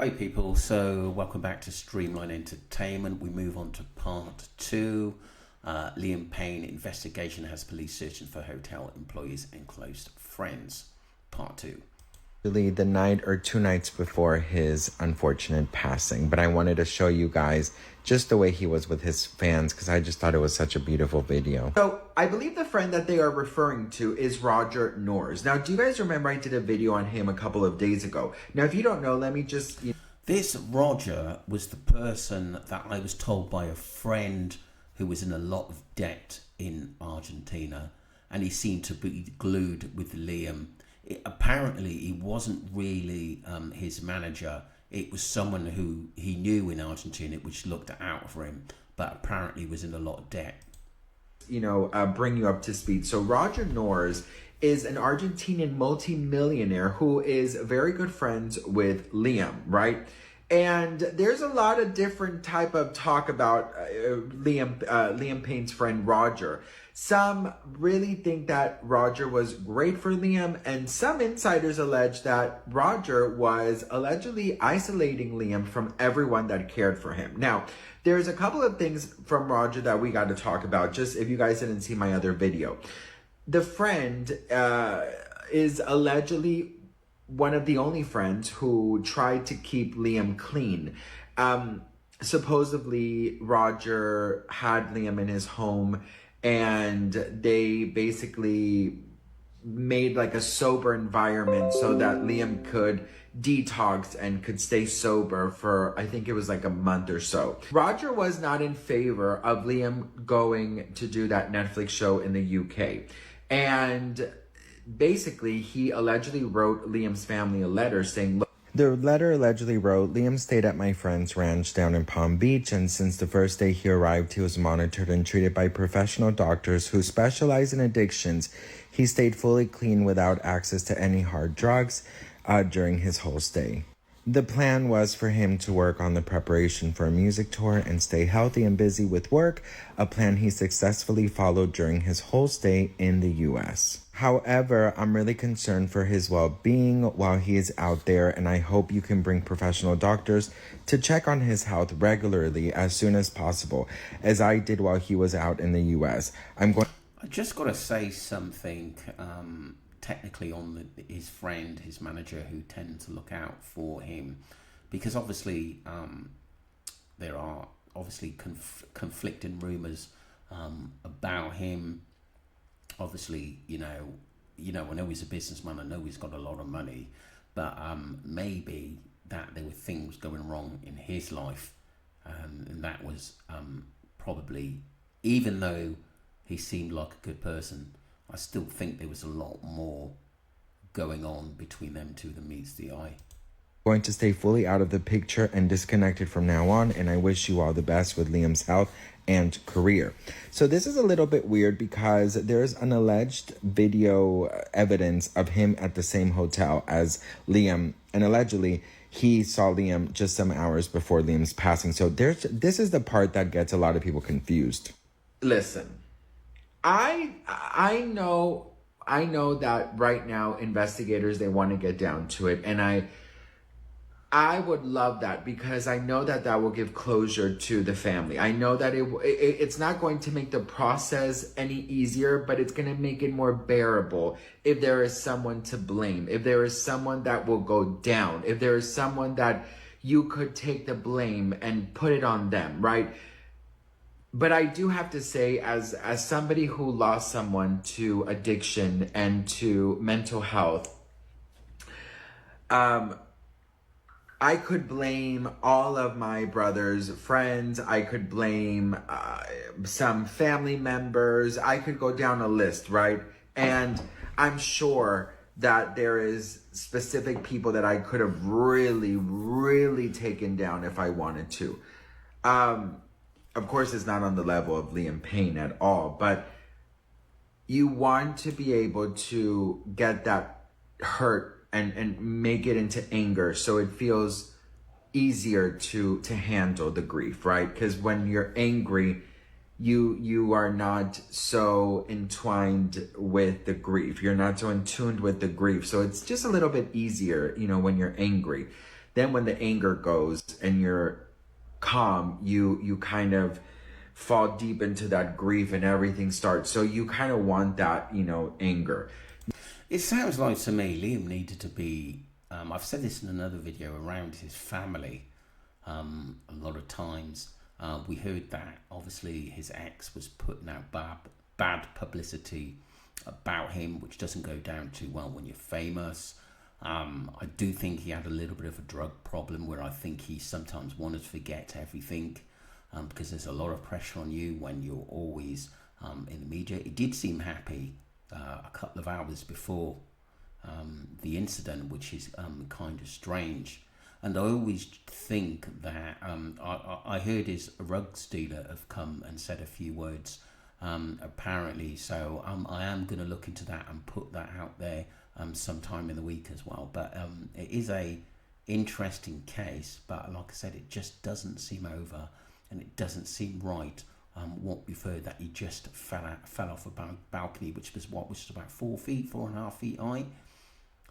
Hi people, so welcome back to Streamline Entertainment. We move on to part 2. Liam Payne investigation has police searching for hotel employees and close friends. Part 2. The night or 2 nights before his unfortunate passing, but I wanted to show you guys just the way he was with his fans because I just thought it was such a beautiful video. So I believe the friend that they are referring to is Roger Norris. Now, do you guys remember I did a video on him a couple of days ago? Now, if you don't know, let me just... This Roger was the person that I was told by a friend who was in a lot of debt in Argentina, and he seemed to be glued with Liam. Apparently, he wasn't really his manager. It was someone who he knew in Argentina, which looked out for him, but apparently was in a lot of debt. Bring you up to speed. So Roger Norris is an Argentinian multimillionaire who is very good friends with Liam, right? And there's a lot of different type of talk about Liam Payne's friend Roger. Some really think that Roger was great for Liam, and some insiders allege that Roger was allegedly isolating Liam from everyone that cared for him. Now, there's a couple of things from Roger that we got to talk about, just if you guys didn't see my other video. The friend is allegedly one of the only friends who tried to keep Liam clean. Supposedly, Roger had Liam in his home, and they basically made like a sober environment so that Liam could detox and could stay sober for, I think it was like a month or so. Roger was not in favor of Liam going to do that Netflix show in the UK. And basically, he allegedly wrote Liam's family a letter saying, look, the letter allegedly wrote, Liam stayed at my friend's ranch down in Palm Beach, and since the first day he arrived, he was monitored and treated by professional doctors who specialize in addictions. He stayed fully clean without access to any hard drugs during his whole stay. The plan was for him to work on the preparation for a music tour and stay healthy and busy with work, a plan he successfully followed during his whole stay in the US. However, I'm really concerned for his well-being while he is out there, and I hope you can bring professional doctors to check on his health regularly as soon as possible, as I did while he was out in the US. I just got to say something technically on his friend, his manager, who tend to look out for him, because obviously there are obviously conflicting rumors about him. Obviously, I know he's a businessman. I know he's got a lot of money, but maybe that there were things going wrong in his life, and that was probably, even though he seemed like a good person, I still think there was a lot more going on between them two than meets the eye. Going to stay fully out of the picture and disconnected from now on, and I wish you all the best with Liam's health and career. So this is a little bit weird because there's an alleged video evidence of him at the same hotel as Liam, and allegedly he saw Liam just some hours before Liam's passing. So this is the part that gets a lot of people confused. listen, I know that right now investigators, they want to get down to it, and I would love that because I know that will give closure to the family. I know that it's not going to make the process any easier, but it's going to make it more bearable if there is someone to blame, if there is someone that will go down, if there is someone that you could take the blame and put it on them, right? But I do have to say, as somebody who lost someone to addiction and to mental health, I could blame all of my brother's friends. I could blame some family members. I could go down a list, right? And I'm sure that there is specific people that I could have really, really taken down if I wanted to. Of course, it's not on the level of Liam Payne at all, but you want to be able to get that hurt and make it into anger so it feels easier to handle the grief, right? Because when you're angry, you are not so entwined with the grief. You're not so in tuned with the grief. So it's just a little bit easier, when you're angry. Then when the anger goes and you're calm, you kind of fall deep into that grief and everything starts. So you kind of want that, anger. It sounds like to me Liam needed to be, I've said this in another video, around his family. A lot of times we heard that obviously his ex was putting out bad publicity about him, which doesn't go down too well when you're famous. I do think he had a little bit of a drug problem where I think he sometimes wanted to forget everything, because there's a lot of pressure on you when you're always in the media. It did seem happy a couple of hours before the incident, which is kind of strange. And I always think that I heard his rugs dealer have come and said a few words, apparently. So I am going to look into that and put that out there sometime in the week as well. But it is a interesting case, but like I said, it just doesn't seem over, and it doesn't seem right. What we've heard, that he just fell off a balcony, which was about 4.5 feet high,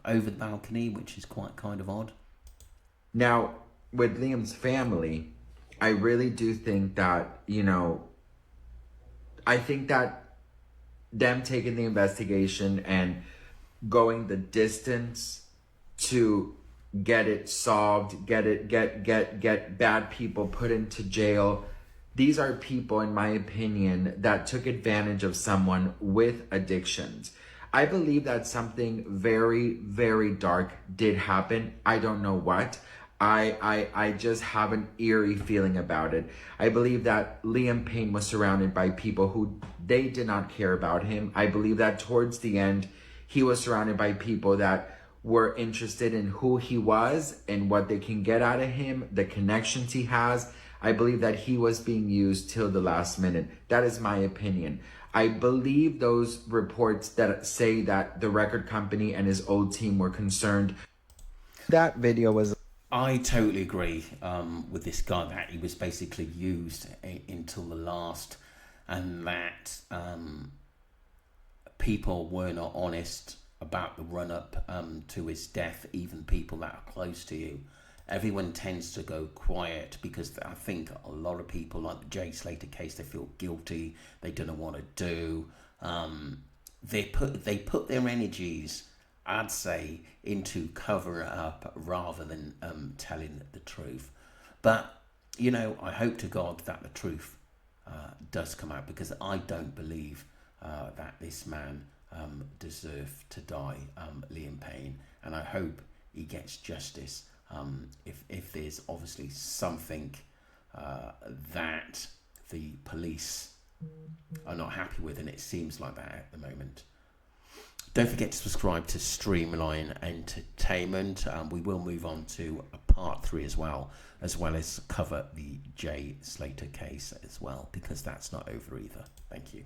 over the balcony, which is quite kind of odd. Now, with Liam's family, I really do think that, I think that them taking the investigation and going the distance to get it solved, get bad people put into jail. These are people, in my opinion, that took advantage of someone with addictions. I believe that something very, very dark did happen. I don't know what. I just have an eerie feeling about it. I believe that Liam Payne was surrounded by people who they did not care about him. I believe that towards the end, he was surrounded by people that were interested in who he was and what they can get out of him, the connections he has. I believe that he was being used till the last minute. That is my opinion. I believe those reports that say that the record company and his old team were concerned. That video was... I totally agree with this guy, that he was basically used until the last, and that people were not honest about the run-up to his death, even people that are close to you. Everyone tends to go quiet because I think a lot of people, like the Jay Slater case, they feel guilty, they don't know what to do. They put their energies, I'd say, into cover it up rather than telling the truth. But, I hope to God that the truth does come out, because I don't believe that this man deserved to die, Liam Payne, and I hope he gets justice. If there's obviously something that the police are not happy with, and it seems like that at the moment. Don't forget to subscribe to Streamline Entertainment. We will move on to a part 3 as well as cover the Jay Slater case as well, because that's not over either. Thank you.